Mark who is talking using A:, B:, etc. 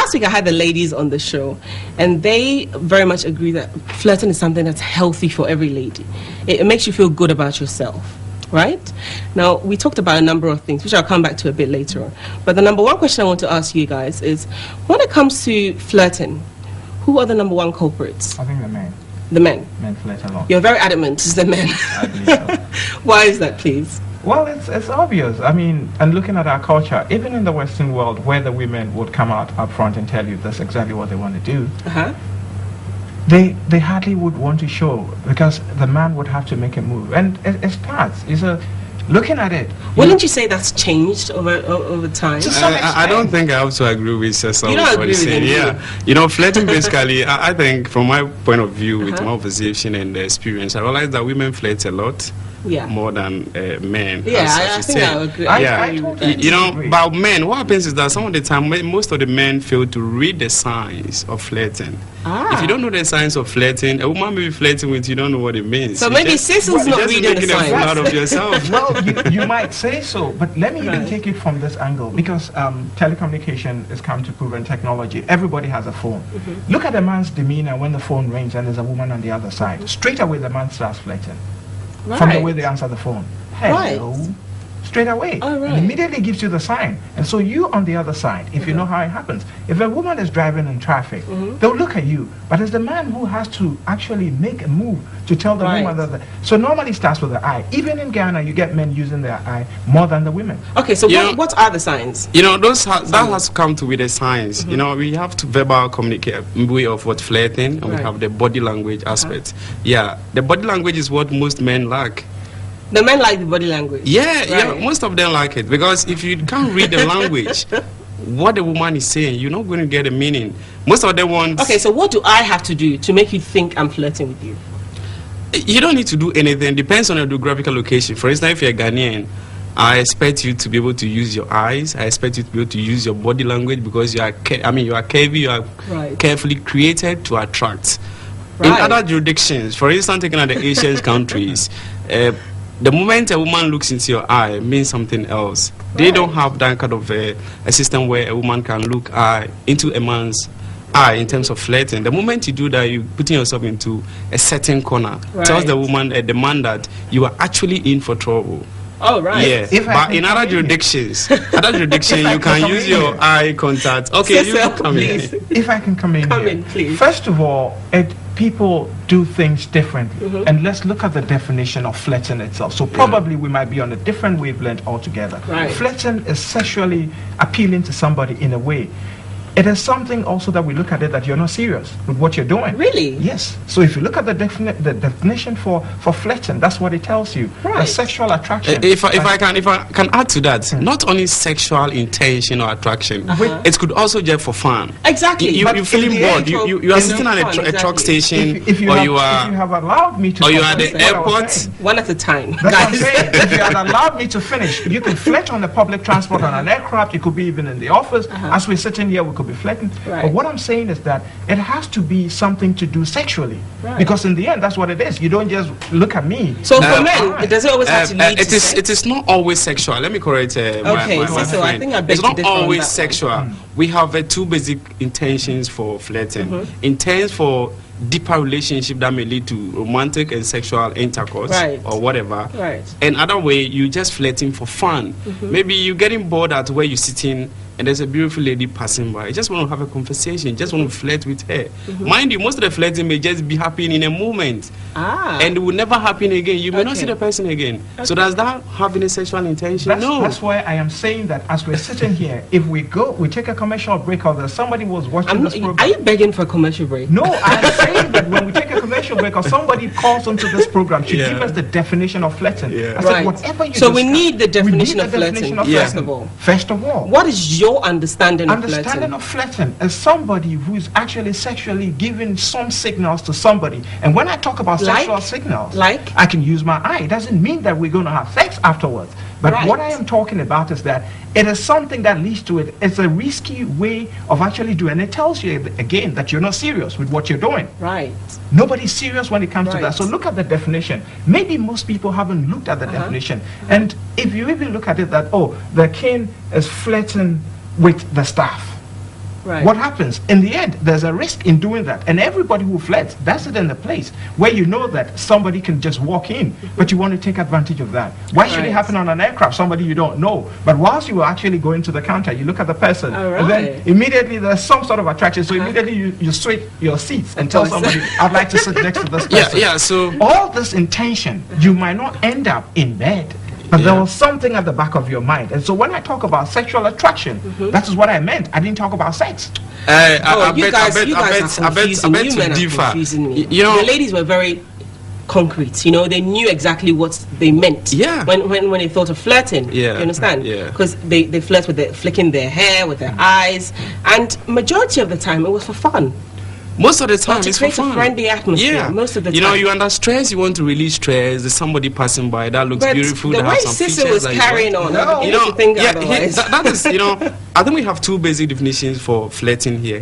A: last week I had the ladies on the show, and they very much agree that flirting is something that's healthy for every lady. It makes you feel good about yourself, right? Now, we talked about a number of things, which I'll come back to a bit later on. But the number one question I want to ask you guys is, when it comes to flirting, who are the number one culprits?
B: I think the men.
A: The men?
B: Men flirt a lot.
A: You're very adamant it's the men.
B: I believe so.
A: Why is that, please?
B: Well, it's obvious. I mean, and looking at our culture, even in the Western world, where the women would come out up front and tell you that's exactly what they want to do, they hardly would want to show, because the man would have to make a move. And it starts. Looking at it.
A: Wouldn't you say that's changed over time?
C: I don't think I have to agree with Cecil.
A: You don't agree with him?
C: Yeah. Flirting basically, I think from my point of view, with my observation and experience, I realize that women flirt a lot.
A: Yeah.
C: More than men.
A: Yeah, I think I would agree.
C: I totally but men, what happens is that some of the time, most of the men fail to read the signs of flirting. If you don't know the signs of flirting, a woman may be flirting with you, don't know what it means.
A: So maybe Cecil's not reading the signs.
C: You're out of yourself.
B: Well, you might say so, but let me even take it from this angle, because telecommunication has come to proven technology. Everybody has a phone. Look at a man's demeanor when the phone rings and there's a woman on the other side. Straight away, the man starts flirting. From the way they answer the phone. Hello. Straight away. And immediately gives you the sign. And so you on the other side, if you know how it happens, if a woman is driving in traffic, they'll look at you. But it's the man who has to actually make a move to tell the woman that. So normally it starts with the eye. Even in Ghana, you get men using their eye more than the women.
A: Okay, so what are the signs?
C: That has to come to with the signs. We have to verbal communicate way of what flirting, and we have the body language aspect. Yeah, the body language is what most men lack.
A: The men like the body language.
C: Yeah, most of them like it, because if you can't read the language, what the woman is saying, you're not going to get a meaning. Most of them want.
A: Okay, so what do I have to do to make you think I'm flirting with you?
C: You don't need to do anything. Depends on your geographical location. For instance, if you're Ghanaian, I expect you to be able to use your eyes. I expect you to be able to use your body language, because you are curvy, you are carefully created to attract. In other jurisdictions, for instance, taking out the Asian countries, the moment a woman looks into your eye means something else. They don't have that kind of a system where a woman can look into a man's eye in terms of flirting. The moment you do that, you're putting yourself into a certain corner. Tells the woman, the man, that you are actually in for trouble.
A: Oh, right.
C: Yeah, but in other jurisdictions, you can use your eye contact. Okay, you can come in.
B: If I can come in here.
A: Please.
B: First of all, people do things differently. And let's look at the definition of flirting itself. So probably we might be on a different wavelength altogether. Flirting is sexually appealing to somebody in a way. It is something also that we look at it that you're not serious with what you're doing.
A: Really?
B: Yes. So if you look at the definition for flirting, that's what it tells you. A sexual attraction.
C: If I can add to that, not only sexual intention or attraction, it could also just for fun.
A: Exactly.
C: You're feeling bored. You are sitting at a truck station,
B: if you have allowed me to,
C: or you're at the airport.
A: One at a time.
B: That's what I'm saying. If you had allowed me to finish, you can flirt on the public transport, on an aircraft. You could be even in the office. As we're sitting here, we could be flirting. But what I'm saying is that it has to be something to do sexually, because in the end, that's what it is. You don't just look at me.
A: So for men, it doesn't always have to lead to sex.
C: It is not always sexual. Let me correct my friend.
A: I think I beg
C: it's
A: to
C: not
A: differ
C: always
A: on that
C: sexual. We have two basic intentions for flirting. Intents for deeper relationship that may lead to romantic and sexual intercourse or whatever. And other way, you just flirting for fun. Maybe you're getting bored at where you're sitting and there's a beautiful lady passing by. You just want to have a conversation, just want to flirt with her. Mind you, most of the flirting may just be happening in a moment. And it will never happen again. You may not see the person again. So does that have any sexual intention? No.
B: That's why I am saying that as we're sitting here, if we take a commercial break, or there's somebody was watching this program.
A: Are you begging for a commercial break?
B: No, I'm saying that when we take a commercial break or somebody calls onto this program, should give us the definition of flirting. I said, whatever you
A: so we need the definition of flirting, first of all.
B: First of all.
A: What is your understanding of flirting?
B: Understanding of flirting is somebody who is actually sexually giving some signals to somebody. And when I talk about sexual signals, I can use my eye. It doesn't mean that we're going to have sex afterwards. But what I am talking about is that it is something that leads to it. It's a risky way of actually doing it. And it tells you, again, that you're not serious with what you're doing. Nobody's serious when it comes to that. So look at the definition. Maybe most people haven't looked at the definition. And if you even look at it that, the king is flirting with the staff.
A: Right.
B: what happens? In the end, there's a risk in doing that. And everybody who flirts does it in a place where you know that somebody can just walk in, but you want to take advantage of that. Why should it happen on an aircraft? Somebody you don't know. But whilst you are actually going to the counter, you look at the person, and then immediately there's some sort of attraction. So immediately you switch your seats and tell somebody, I'd like to sit next to this person.
C: Yeah, so
B: all this intention, you might not end up in bed. But there was something at the back of your mind. And so when I talk about sexual attraction, that is what I meant. I didn't talk about sex.
A: I bet to differ. You know, the ladies were very concrete. You know, they knew exactly what they meant.
C: Yeah.
A: When they thought of flirting.
C: Yeah.
A: You understand?
C: Yeah.
A: Because they flirt with flicking their hair, with their eyes, and majority of the time it was for fun.
C: Most of the time, it's for fun.
A: A friendly atmosphere.
C: Yeah.
A: Most of the time.
C: You know, you're under stress. You want to release stress. There's somebody passing by that looks beautiful.
A: The
C: that
A: way
C: has some
A: Sister was carrying on,
C: you know, that is, you know, I think we have two basic definitions for flirting here.